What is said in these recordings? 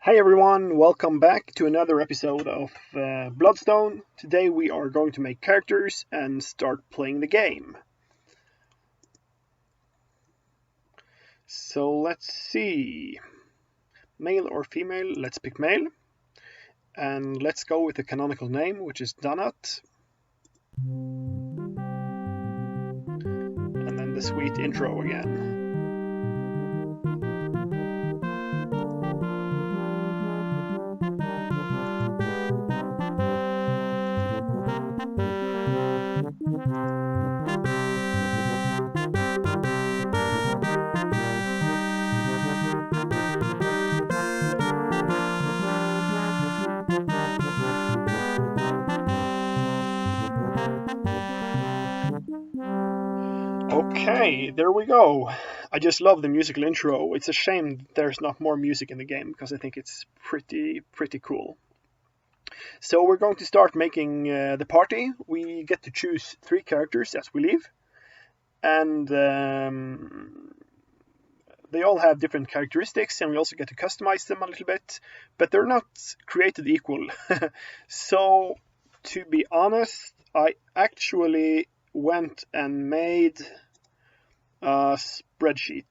Hi everyone, welcome back to another episode of Bloodstone. Today we are going to make characters and start playing the game. So let's see. Male or female? Let's pick male. And let's go with the canonical name, which is Donut. And then the sweet intro again. Okay, there we go. I just love the musical intro. It's a shame there's not more music in the game because I think it's pretty cool. So we're going to start making the party. We get to choose 3 characters as we leave. And they all have different characteristics, and we also get to customize them a little bit, but they're not created equal. So to be honest, I actually went and made a spreadsheet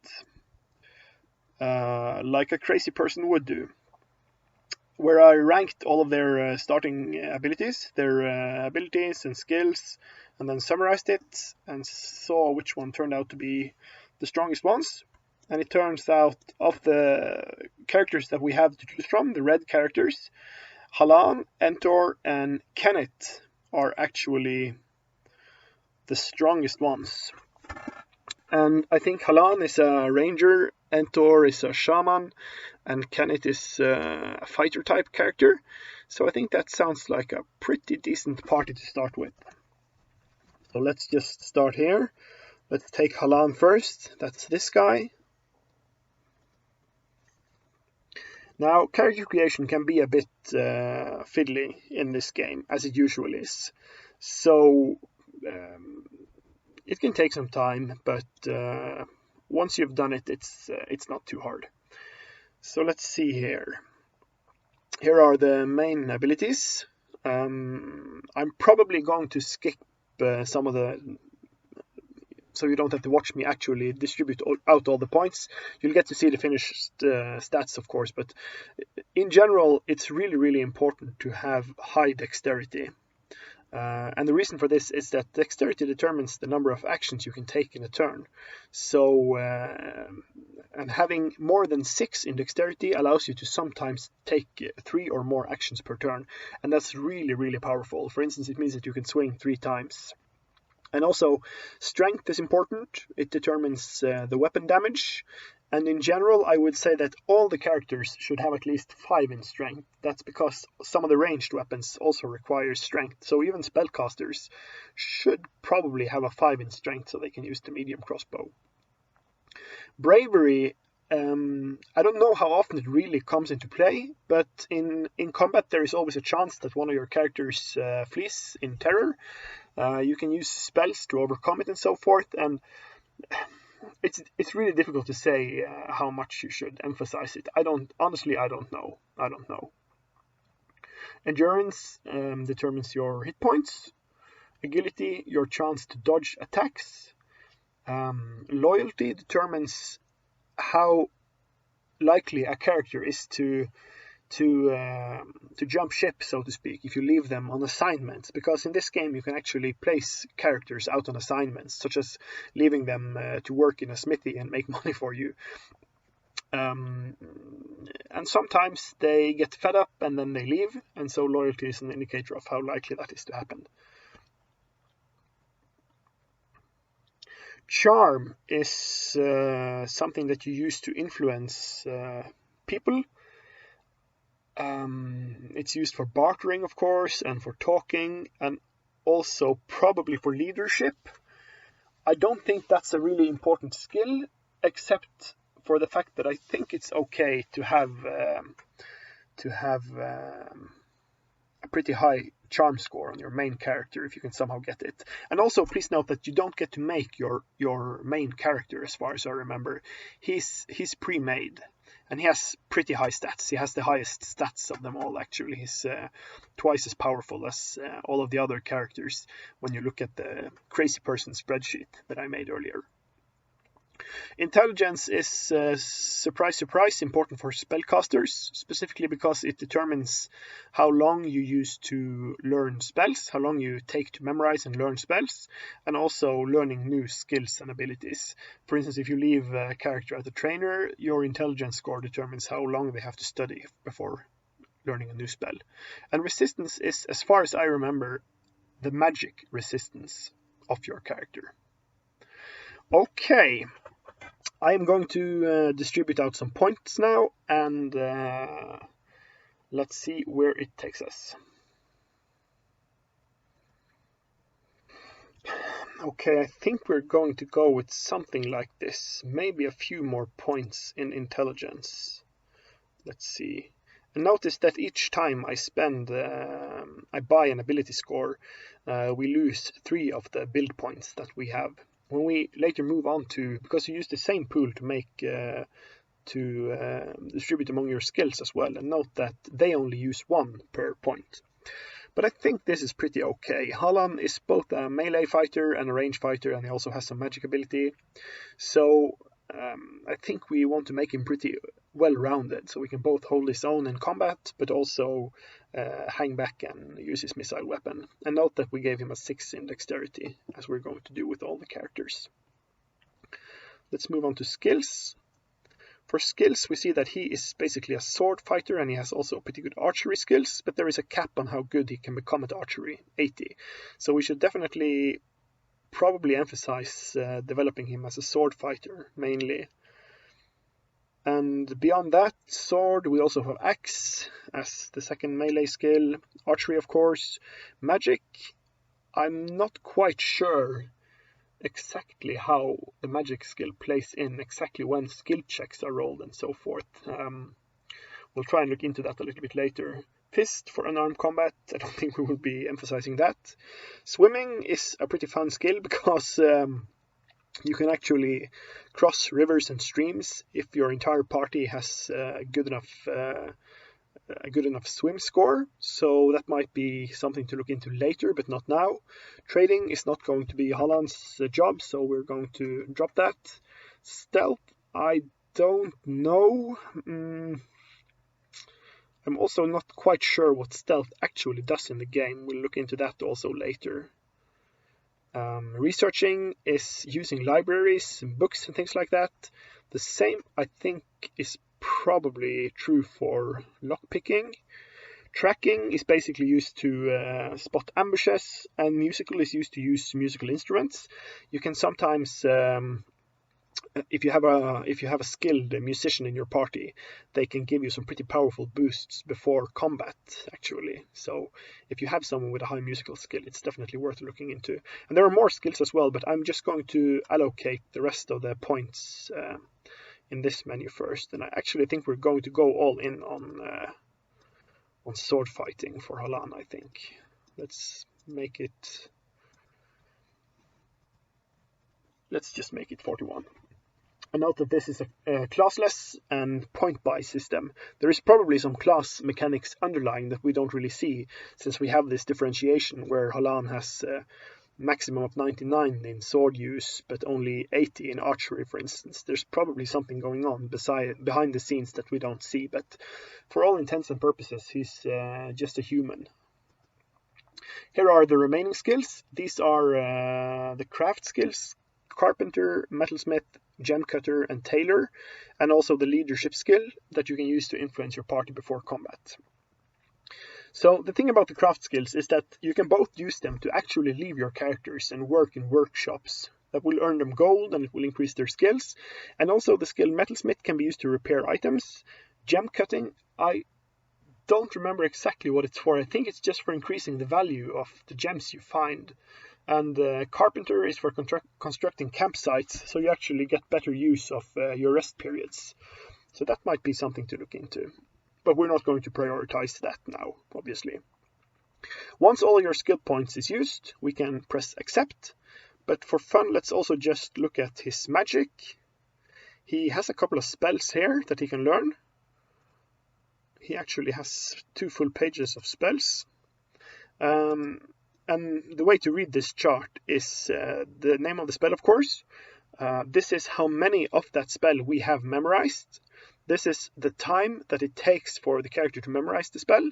like a crazy person would do, where I ranked all of their starting abilities, and skills, and then summarized it and saw which one turned out to be the strongest ones. And it turns out, of the characters that we have to choose from, the red characters, Halan, Entor, and Kenneth are actually the strongest ones. And I think Halan is a ranger, Entor is a shaman, and Kenneth is a fighter type character. So I think that sounds like a pretty decent party to start with. So let's just start here. Let's take Halan first. That's this guy. Now, character creation can be a bit fiddly in this game, as it usually is. So it can take some time, but once you've done it, it's not too hard. So let's see here. Here are the main abilities. I'm probably going to skip some of the, so you don't have to watch me actually distribute out all the points. You'll get to see the finished stats, of course, but in general, it's really important to have high dexterity. And the reason for this is that dexterity determines the number of actions you can take in a turn. So, and having more than 6 in dexterity allows you to sometimes take 3 or more actions per turn. And that's really powerful. For instance, it means that you can swing 3 times. And also, strength is important. It determines the weapon damage. And in general, I would say that all the characters should have at least 5 in strength. That's because some of the ranged weapons also require strength. So even spellcasters should probably have a 5 in strength so they can use the medium crossbow. Bravery, I don't know how often it really comes into play, but in combat there is always a chance that one of your characters flees in terror. You can use spells to overcome it and so forth, and it's really difficult to say how much you should emphasize it. I don't know. Endurance determines your hit points. Agility, your chance to dodge attacks. Loyalty determines how likely a character is to jump ship, so to speak, if you leave them on assignments, because in this game you can actually place characters out on assignments, such as leaving them to work in a smithy and make money for you. And sometimes they get fed up and then they leave, and so loyalty is an indicator of how likely that is to happen. Charm is something that you use to influence people. It's used for bartering, of course, and for talking, and also probably for leadership. I don't think that's a really important skill, except for the fact that I think it's okay to have a pretty high charm score on your main character if you can somehow get it. And also, please note that you don't get to make your main character, as far as I remember. He's pre-made. and he has pretty high stats. He has the highest stats of them all, actually. He's twice as powerful as all of the other characters when you look at the crazy person spreadsheet that I made earlier. Intelligence is, surprise, surprise, important for spellcasters, specifically because it determines how long you use to learn spells, how long you take to memorize and learn spells, and also learning new skills and abilities. For instance, if you leave a character as a trainer, your intelligence score determines how long they have to study before learning a new spell. And resistance is, as far as I remember, the magic resistance of your character. Okay. I am going to distribute out some points now, and let's see where it takes us. Okay, I think we're going to go with something like this. Maybe a few more points in intelligence. Let's see. And notice that each time I buy an ability score, we lose 3 of the build points that we have. When we later move on to, because you use the same pool to make distribute among your skills as well, and note that they only use 1 per point. But I think this is pretty okay. Hallan is both a melee fighter and a range fighter, and he also has some magic ability. So I think we want to make him pretty well-rounded, so we can both hold his own in combat, but also hang back and use his missile weapon. And note that we gave him a 6 in dexterity, as we're going to do with all the characters. Let's move on to skills. For skills, we see that he is basically a sword fighter, and he has also pretty good archery skills, but there is a cap on how good he can become at archery, 80. So we should definitely probably emphasize developing him as a sword fighter, mainly. And beyond that, sword, we also have axe as the second melee skill. Archery, of course. Magic, I'm not quite sure exactly how the magic skill plays in, exactly when skill checks are rolled and so forth. We'll try and look into that a little bit later. Fist for unarmed combat, I don't think we will be emphasizing that. Swimming is a pretty fun skill because you can actually cross rivers and streams if your entire party has a good enough swim score, so that might be something to look into later, but not now. Trading is not going to be Hallan's job, so we're going to drop that. Stealth, I don't know. I'm also not quite sure what stealth actually does in the game. We'll look into that also later. Researching is using libraries and books and things like that. The same, I think, is probably true for lockpicking. Tracking is basically used to spot ambushes, and musical is used to use musical instruments. You can sometimes, if you have a skilled musician in your party, they can give you some pretty powerful boosts before combat, actually. So if you have someone with a high musical skill, it's definitely worth looking into. And there are more skills as well, but I'm just going to allocate the rest of the points in this menu first. And I actually think we're going to go all in on sword fighting for Hallan, I think. Let's just make it 41. And note that this is a classless and point-buy system. There is probably some class mechanics underlying that we don't really see, since we have this differentiation where Hallan has maximum of 99 in sword use, but only 80 in archery, for instance. There's probably something going on behind the scenes that we don't see, but for all intents and purposes, he's just a human. Here are the remaining skills. These are the craft skills: carpenter, metalsmith, gem cutter, and tailor, and also the leadership skill that you can use to influence your party before combat. So the thing about the craft skills is that you can both use them to actually leave your characters and work in workshops. That will earn them gold and it will increase their skills. And also the skill metalsmith can be used to repair items. Gem cutting, I don't remember exactly what it's for. I think it's just for increasing the value of the gems you find. And carpenter is for constructing campsites, so you actually get better use of your rest periods. So that might be something to look into. But we're not going to prioritize that now, obviously. Once all your skill points is used, we can press accept. But for fun, let's also just look at his magic. He has a couple of spells here that he can learn. he actually has 2 full pages of spells. And the way to read this chart is the name of the spell, of course. This is how many of that spell we have memorized. This is the time that it takes for the character to memorize the spell.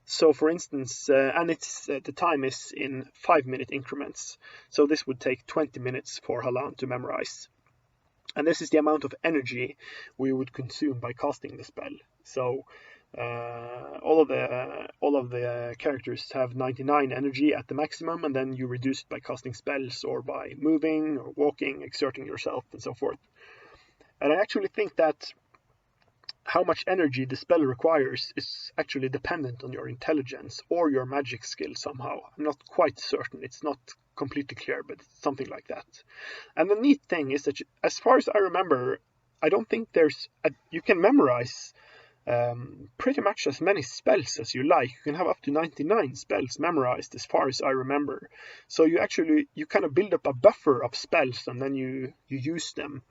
So for instance, and the time is in 5-minute increments. So this would take 20 minutes for Halan to memorize. And this is the amount of energy we would consume by casting the spell. So all of the characters have 99 energy at the maximum, and then you reduce it by casting spells or by moving or walking, exerting yourself, and so forth. And I actually think that how much energy the spell requires is actually dependent on your intelligence or your magic skill somehow. I'm not quite certain. It's not completely clear, but it's something like that. And the neat thing is that, as far as I remember, I don't think you can memorize pretty much as many spells as you like. You can have up to 99 spells memorized, as far as I remember. So you kind of build up a buffer of spells, and then you use them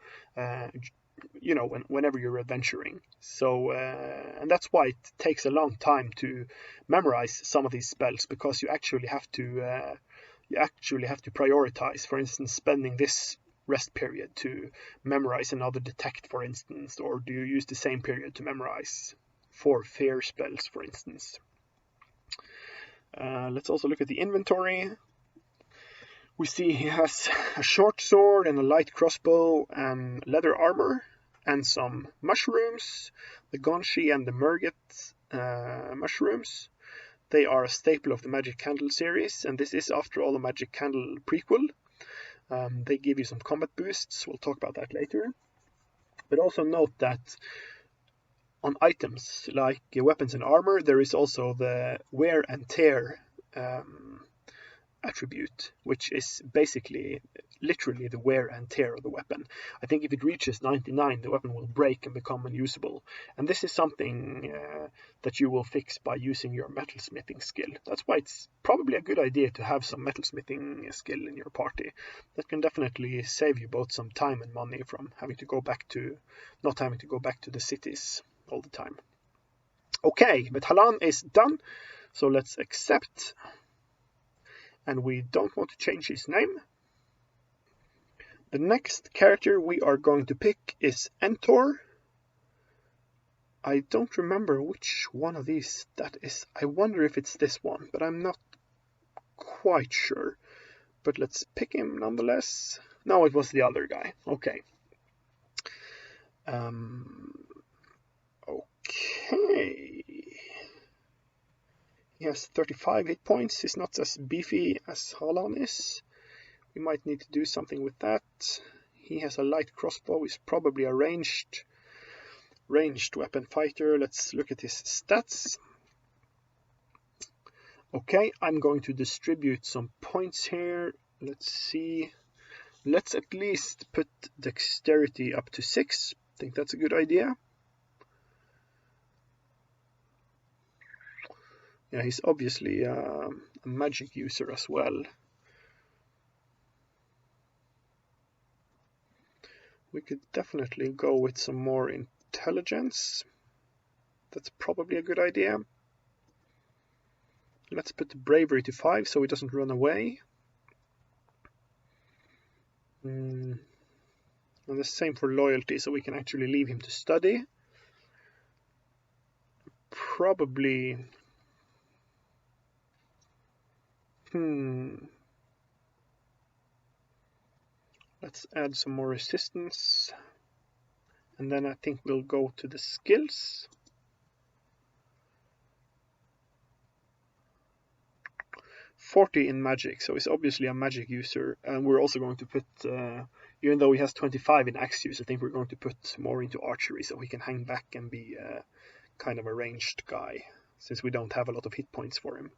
whenever you're adventuring. So and that's why it takes a long time to memorize some of these spells, because you actually have to prioritize. For instance, spending this rest period to memorize another detect, for instance, or do you use the same period to memorize 4 fear spells, for instance. Let's also look at the inventory. We see he has a short sword and a light crossbow and leather armor and some mushrooms, the Gonshi and the Murget mushrooms. They are a staple of the Magic Candle series, and this is, after all, a Magic Candle prequel. They give you some combat boosts. We'll talk about that later. But also note that on items like weapons and armor, there is also the wear and tear attribute, which is basically literally the wear and tear of the weapon. I think if it reaches 99, the weapon will break and become unusable. And this is something that you will fix by using your metalsmithing skill. That's why it's probably a good idea to have some metalsmithing skill in your party. That can definitely save you both some time and money from not having to go back to the cities all the time. Okay, but Halan is done, so let's accept. And we don't want to change his name. The next character we are going to pick is Entor. I don't remember which one of these that is. I wonder if it's this one, but I'm not quite sure. But let's pick him nonetheless. No, it was the other guy. Okay. Okay. He has 35 hit points. He's not as beefy as Halan is. We might need to do something with that. He has a light crossbow. He's probably a ranged weapon fighter. Let's look at his stats. Okay, I'm going to distribute some points here. Let's see. Let's at least put dexterity up to 6. I think that's a good idea. Yeah, he's obviously a magic user as well. We could definitely go with some more intelligence. That's probably a good idea. Let's put the bravery to 5 so he doesn't run away. And the same for loyalty, so we can actually leave him to study. Probably... Let's add some more resistance. And then I think we'll go to the skills. $40 in magic, so he's obviously a magic user. And we're also going to put, even though he has 25 in axe use, I think we're going to put more into archery so he can hang back and be kind of a ranged guy, since we don't have a lot of hit points for him.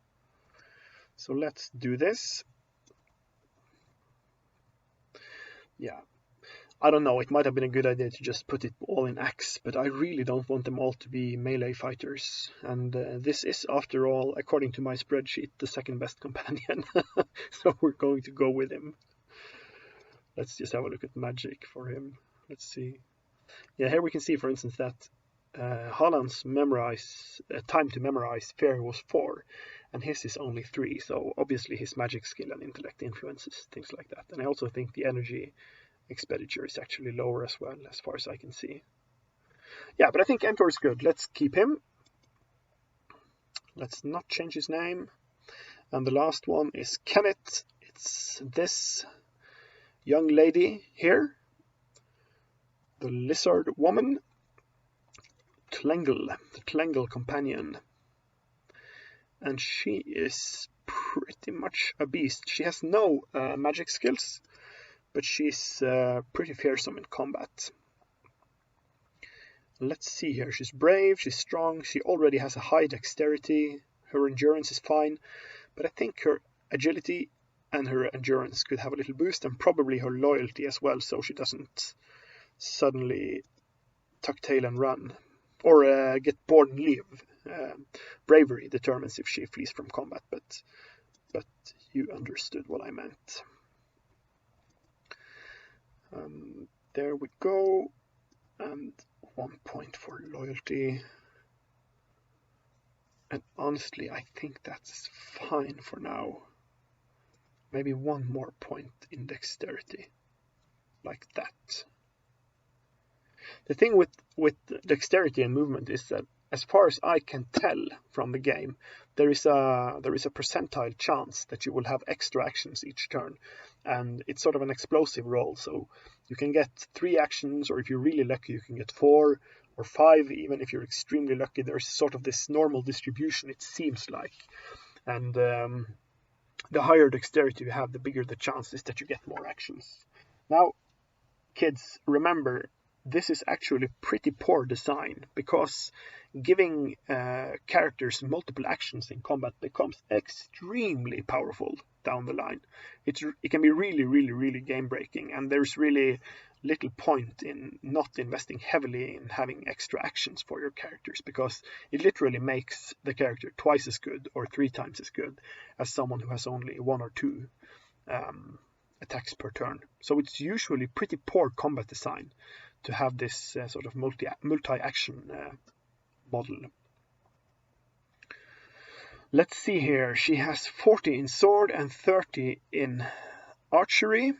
So let's do this. Yeah, I don't know, it might have been a good idea to just put it all in axe, but I really don't want them all to be melee fighters. And this is, after all, according to my spreadsheet, the second best companion. So we're going to go with him. Let's just have a look at magic for him. Let's see. Yeah, here we can see, for instance, that Haaland's time to memorize fear was 4, and his is only 3. So obviously his magic skill and intellect influences things like that. And I also think the energy expenditure is actually lower as well, as far as I can see. Yeah, but I think Entor is good. Let's keep him. Let's not change his name. And the last one is Kenneth. It's this young lady here, the lizard woman, the Tlengel companion. And she is pretty much a beast. She has no magic skills, but she's pretty fearsome in combat. Let's see here. She's brave, she's strong, she already has a high dexterity, her endurance is fine, but I think her agility and her endurance could have a little boost, and probably her loyalty as well, so she doesn't suddenly tuck tail and run, or get bored and leave. Bravery determines if she flees from combat, but you understood what I meant. There we go, and 1 point for loyalty. And honestly, I think that's fine for now. Maybe 1 more point in dexterity, like that. The thing with dexterity and movement is that, as far as I can tell from the game, there is a percentile chance that you will have extra actions each turn, and it's sort of an explosive roll. So you can get 3 actions, or if you're really lucky, you can get 4 or 5. Even if you're extremely lucky, there's sort of this normal distribution, it seems like. And the higher dexterity you have, the bigger the chance is that you get more actions. Now, kids, remember, this is actually pretty poor design, because giving characters multiple actions in combat becomes extremely powerful down the line. It can be really game breaking, and there's really little point in not investing heavily in having extra actions for your characters, because it literally makes the character twice as good or 3 times as good as someone who has only 1 or 2 attacks per turn. So it's usually pretty poor combat design to have this sort of multi-action model. Let's see here. She has 40 in sword and 30 in archery.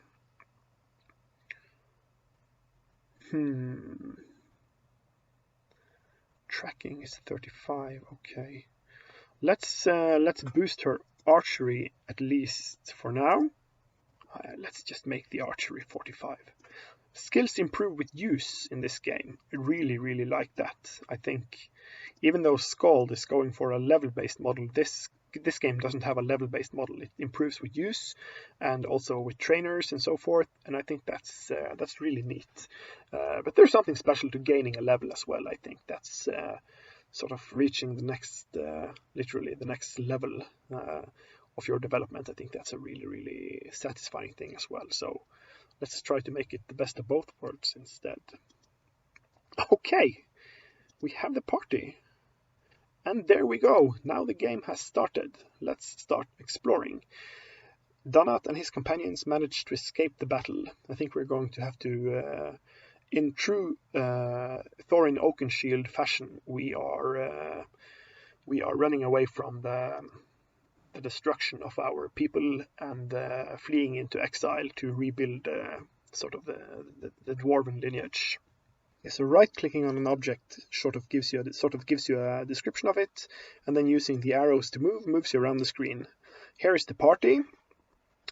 Tracking is 35. Okay. Let's boost her archery at least for now. Let's just make the archery 45. Skills improve with use in this game. I really like that. I think even though Skald is going for a level-based model, this game doesn't have a level-based model. It improves with use and also with trainers and so forth, and I think that's really neat. But there's something special to gaining a level as well. I think that's sort of reaching the next, literally the next level of your development. I think that's a really satisfying thing as well. So let's try to make it the best of both worlds instead. Okay, we have the party. And there we go. Now the game has started. Let's start exploring. Donat and his companions managed to escape the battle. I think we're going to have to, in true Thorin Oakenshield fashion, we are running away from the destruction of our people and fleeing into exile to rebuild sort of the dwarven lineage. Yeah, so right-clicking on an object sort of gives you a description of it, and then using the arrows to moves you around the screen. Here is the party.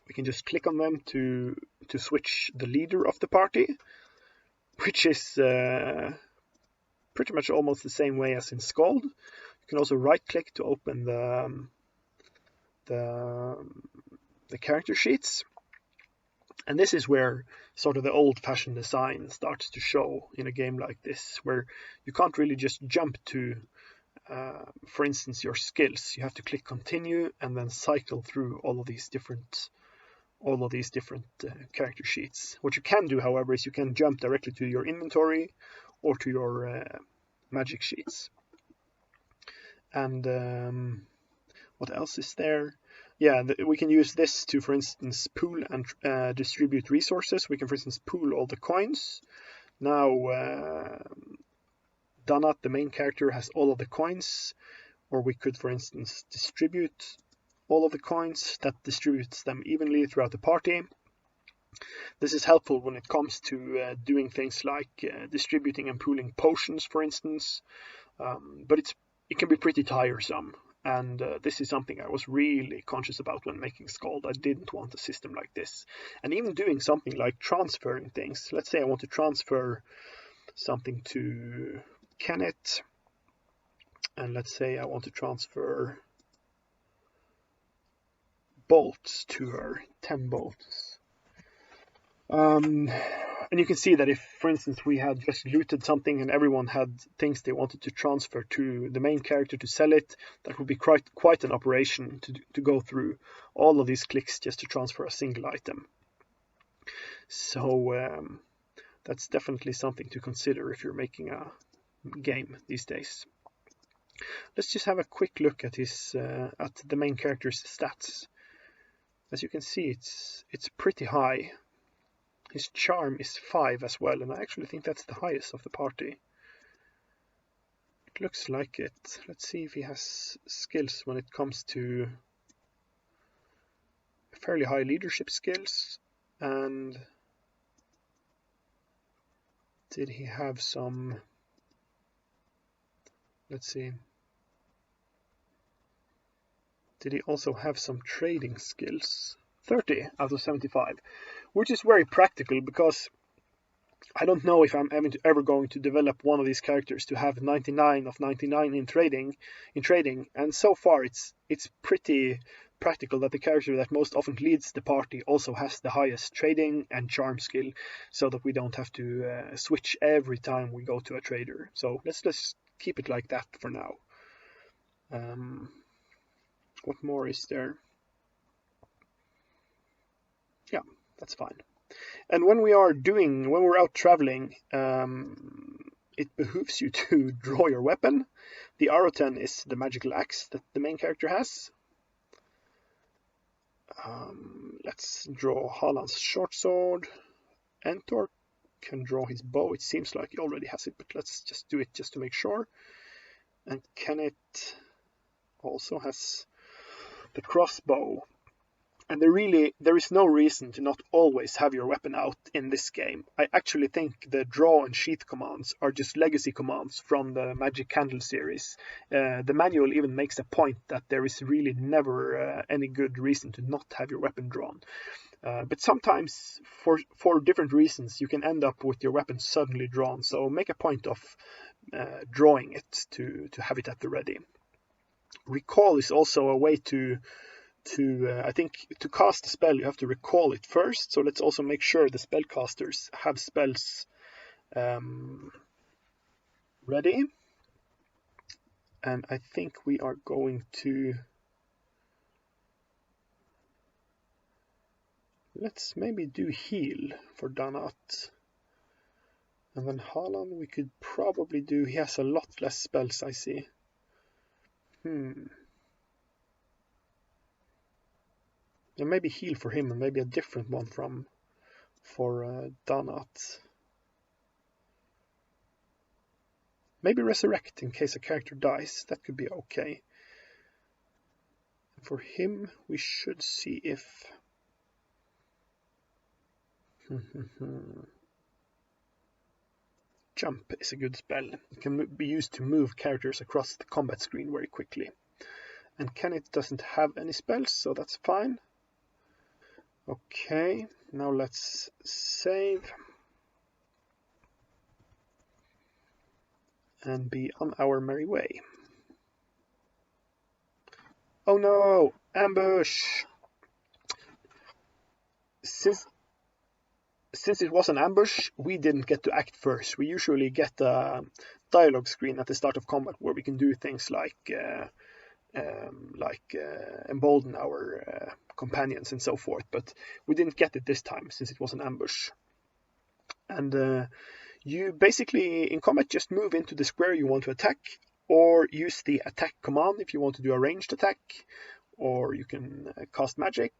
We can just click on them to switch the leader of the party, which is pretty much almost the same way as in Skald. You can also right-click to open the character sheets. And this is where sort of the old-fashioned design starts to show in a game like this, where you can't really just jump to, for instance, your skills. You have to click continue and then cycle through all of these different character sheets. What you can do, however, is you can jump directly to your inventory or to your magic sheets. And what else is there? Yeah, we can use this to, for instance, pool and distribute resources. We can, for instance, pool all the coins. Now, Donut, the main character, has all of the coins, or we could, for instance, distribute all of the coins. That distributes them evenly throughout the party. This is helpful when it comes to doing things like distributing and pooling potions, for instance, but it can be pretty tiresome. And this is something I was really conscious about when making Skald. I didn't want a system like this. And even doing something like transferring things. Let's say I want to transfer something to Kenneth. And let's say I want to transfer bolts to her, 10 bolts. And you can see that if, for instance, we had just looted something and everyone had things they wanted to transfer to the main character to sell it, that would be quite an operation to go through all of these clicks just to transfer a single item. So that's definitely something to consider if you're making a game these days. Let's just have a quick look at at the main character's stats. As you can see, it's pretty high. His charm is 5 as well, and I actually think that's the highest of the party. It looks like it. Let's see if he has skills when it comes to fairly high leadership skills. And did he have some... Let's see. Did he also have some trading skills? 30 out of 75, which is very practical because I don't know if I'm ever going to develop one of these characters to have 99 of 99 in trading, and so far it's pretty practical that the character that most often leads the party also has the highest trading and charm skill, so that we don't have to switch every time we go to a trader. So let's just keep it like that for now. What more is there? Yeah, that's fine. And when we're out traveling, it behooves you to draw your weapon. The Aroten is the magical axe that the main character has. Let's draw Haaland's short sword. And Tarq can draw his bow. It seems like he already has it, but let's just do it just to make sure. And Kenneth also has the crossbow. And there is no reason to not always have your weapon out in this game. I actually think the draw and sheath commands are just legacy commands from the Magic Candle series. The manual even makes a point that there is really never any good reason to not have your weapon drawn. But sometimes, for different reasons, you can end up with your weapon suddenly drawn. So make a point of drawing it to have it at the ready. Recall is also a way I think to cast a spell you have to recall it first, so let's also make sure the spellcasters have spells ready. And I think we are going to, let's maybe do heal for Donut. And then Haaland we could probably do, he has a lot less spells I see. And maybe heal for him and maybe a different one for Donut. Maybe resurrect in case a character dies. That could be okay. For him, we should see if... Jump is a good spell. It can be used to move characters across the combat screen very quickly. And Kenneth doesn't have any spells, so that's fine. Okay, now let's save and be on our merry way. Oh no, ambush! Since it was an ambush, we didn't get to act first. We usually get a dialogue screen at the start of combat where we can do things like embolden our companions and so forth, but we didn't get it this time since it was an ambush. And you basically in combat just move into the square you want to attack, or use the attack command if you want to do a ranged attack, or you can cast magic,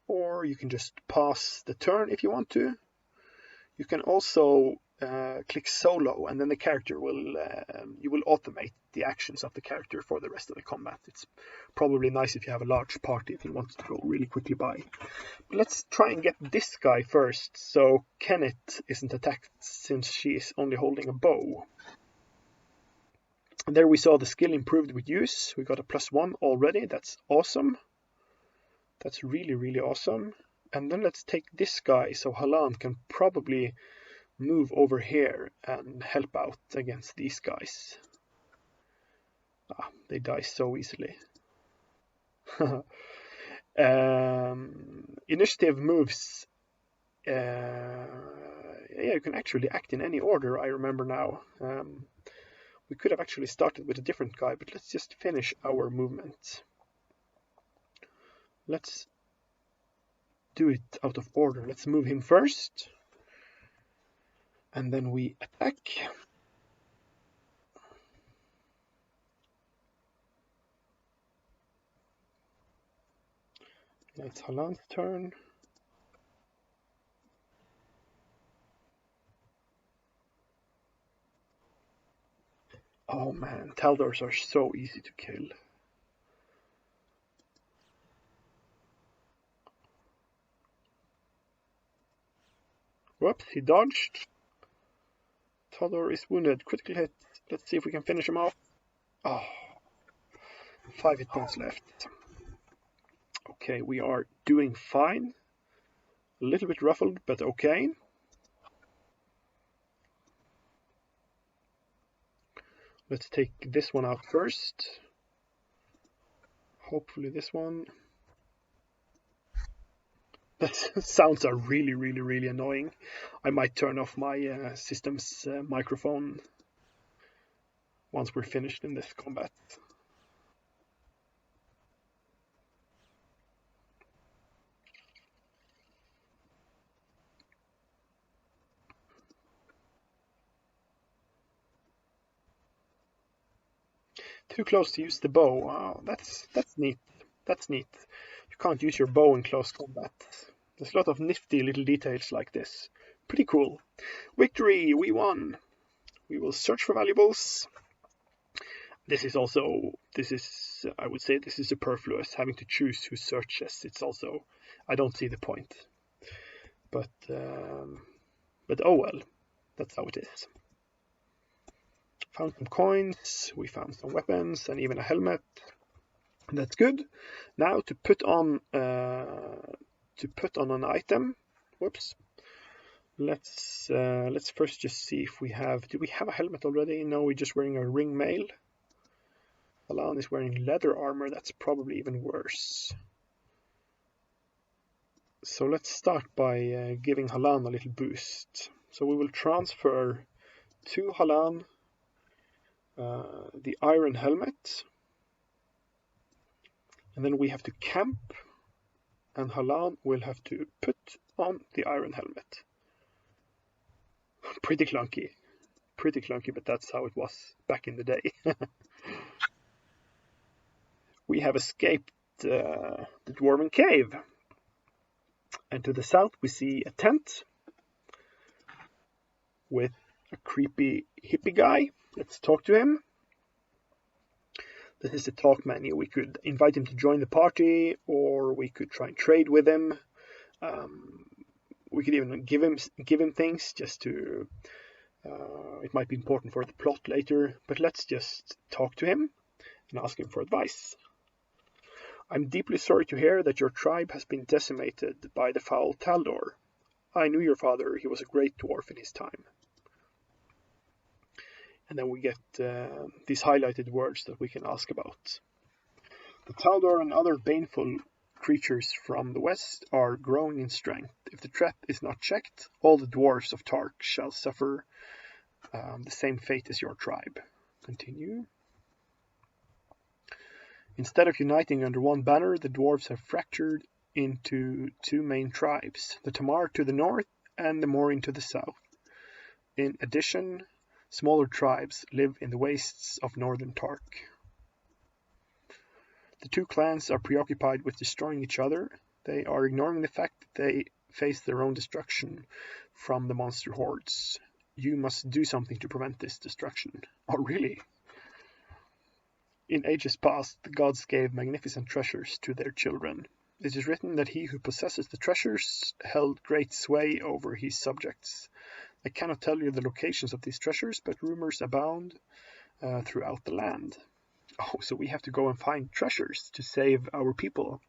or you can just pass the turn if you want to. You can also click solo, and then the character will you will automate the actions of the character for the rest of the combat. It's probably nice if you have a large party if you want to go really quickly by. But let's try and get this guy first, so Kenneth isn't attacked since she is only holding a bow. And there we saw the skill improved with use. We got a +1 already. That's awesome. That's really, really awesome. And then let's take this guy so Halan can probably move over here and help out against these guys. They die so easily. Initiative moves. Yeah, you can actually act in any order, I remember now. We could have actually started with a different guy, but let's just finish our movement. Let's do it out of order. Let's move him first. And then we attack. It's Halan's turn. Oh man, Taldors are so easy to kill. Whoops, he dodged. Taldor is wounded. Critical hit. Let's see if we can finish him off. Oh, 5 hit points left. Okay, we are doing fine. A little bit ruffled, but okay. Let's take this one out first. Hopefully this one. That sounds are really, really, really annoying. I might turn off my system's microphone once we're finished in this combat. Too close to use the bow. Oh, that's neat. That's neat. You can't use your bow in close combat. There's a lot of nifty little details like this. Pretty cool. Victory! We won! We will search for valuables. This is, I would say this is superfluous, having to choose who searches. It's also, I don't see the point. But oh well, that's how it is. Found some coins, we found some weapons, and even a helmet. That's good. Now to put on an item. Whoops. Let's first just see if we have. Do we have a helmet already? No, we're just wearing a ring mail. Halan is wearing leather armor. That's probably even worse. So let's start by giving Halan a little boost. So we will transfer to Halan the iron helmet, and then we have to camp, and Halan will have to put on the iron helmet. Pretty clunky, but that's how it was back in the day. We have escaped the dwarven cave, and to the south we see a tent with a creepy hippie guy. Let's talk to him. This is the talk menu. We could invite him to join the party, or we could try and trade with him. We could even give him things just to. It might be important for the plot later, but let's just talk to him and ask him for advice. I'm deeply sorry to hear that your tribe has been decimated by the foul Taldor. I knew your father. He was a great dwarf in his time. And then we get these highlighted words that we can ask about. The Taldor and other baneful creatures from the west are growing in strength. If the threat is not checked, all the dwarves of Tarq shall suffer the same fate as your tribe. Continue. Instead of uniting under one banner, the dwarves have fractured into 2 main tribes, the Tamar to the north and the Morin to the south. In addition, smaller tribes live in the wastes of northern Tarq. The 2 clans are preoccupied with destroying each other. They are ignoring the fact that they face their own destruction from the monster hordes. you must do something to prevent this destruction. Oh, really? In ages past, the gods gave magnificent treasures to their children. It is written that he who possesses the treasures held great sway over his subjects. I cannot tell you the locations of these treasures, but rumors abound throughout the land. Oh, so we have to go and find treasures to save our people.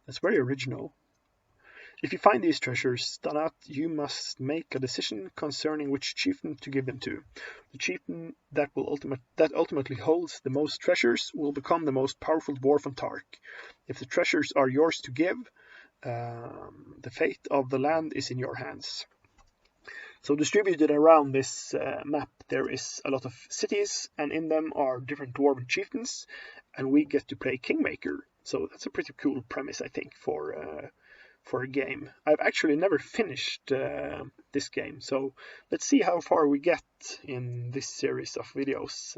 That's very original. If you find these treasures, Danat, you must make a decision concerning which chieftain to give them to. The chieftain that ultimately holds the most treasures will become the most powerful dwarf on Tarq. If the treasures are yours to give, the fate of the land is in your hands. So distributed around this map, there is a lot of cities, and in them are different dwarven chieftains, and we get to play Kingmaker. So that's a pretty cool premise, I think, for a game. I've actually never finished this game, so let's see how far we get in this series of videos,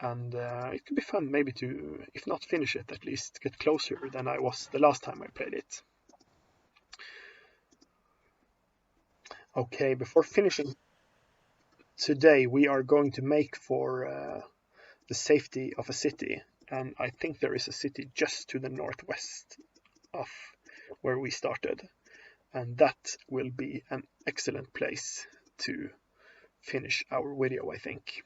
and it could be fun maybe to, if not finish it, at least get closer than I was the last time I played it. Okay, before finishing today, we are going to make for the safety of a city, and I think there is a city just to the northwest of where we started, and that will be an excellent place to finish our video, I think.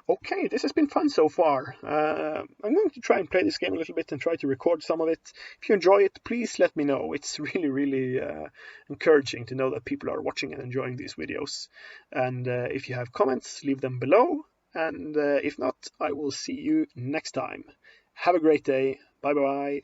Okay, this has been fun so far. I'm going to try and play this game a little bit and try to record some of it. If you enjoy it, please let me know. It's really encouraging to know that people are watching and enjoying these videos. And if you have comments, leave them below. And if not, I will see you next time. Have a great day. Bye bye.